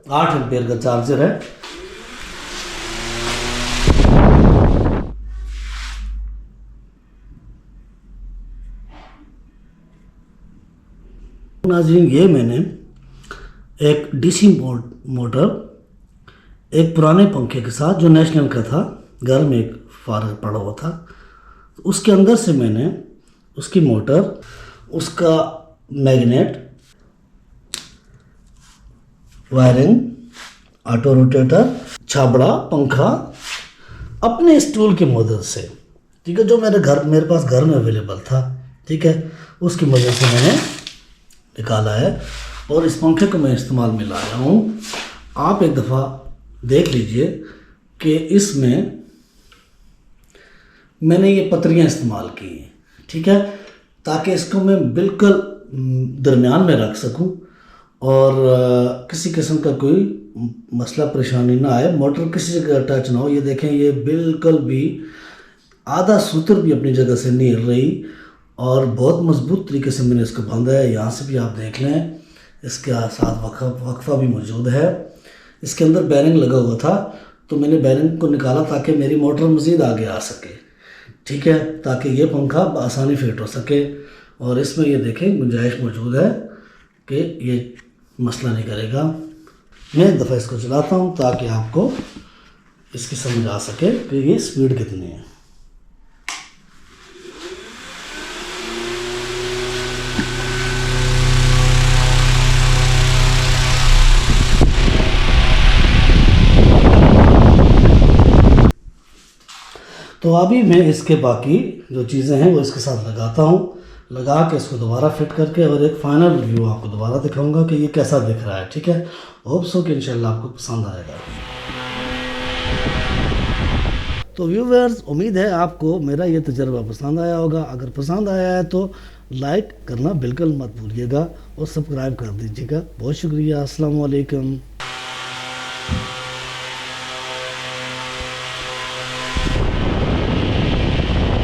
8 ampere का charger है। नाज़रीन, ये मैंने एक डीसी मोटर एक पुराने पंखे के साथ जो नेशनल का था, घर में एक फारग पड़ा हुआ था, तो उसके अंदर से मैंने उसकी मोटर, उसका magnet, wiring, auto rotator, Chhabra, पंखा अपने स्टूल की मदद से, ठीक है, जो मेरे पास घर में अवेलेबल था, ठीक है, उसकी मदद से मैंने निकाला है और इस पंखे को मैं इस्तेमाल में लाया हूँ। आप एक दफ़ा देख लीजिए कि इसमें मैंने ये पतरियाँ इस्तेमाल की हैं, ठीक है, ताकि इसको मैं बिल्कुल दरमियान में रख सकूं और किसी किस्म का कोई मसला परेशानी ना आए, मोटर किसी जगह टच ना हो। ये देखें, ये बिल्कुल भी आधा सूत्र भी अपनी जगह से नहीं हिल रही और बहुत मजबूत तरीके से मैंने इसको बांधा है। यहाँ से भी आप देख लें, इसके साथ वक्फा भी मौजूद है। इसके अंदर बैरिंग लगा हुआ था, तो मैंने बैरिंग को निकाला ताकि मेरी मोटर मज़ीद आगे आ सके, ठीक है, ताकि ये पंखा आसानी फिट हो सके। और इसमें ये देखें गुंजाइश मौजूद है कि ये मसला नहीं करेगा। मैं एक दफ़ा इसको चलाता हूँ ताकि आपको इसकी समझ आ सके कि ये स्पीड कितनी है। तो अभी मैं इसके बाकी जो चीज़ें हैं वो इसके साथ लगाता हूँ, लगा के इसको दोबारा फिट करके और एक फाइनल रिव्यू आपको दोबारा दिखाऊंगा कि ये कैसा दिख रहा है, ठीक है। होप सो कि इंशाल्लाह आपको पसंद आएगा। तो व्यूअर्स, उम्मीद है आपको मेरा ये तजर्बा पसंद आया होगा। अगर पसंद आया है तो लाइक करना बिल्कुल मत भूलिएगा और सब्सक्राइब कर दीजिएगा। बहुत शुक्रिया। अस्सलाम वालेकुम।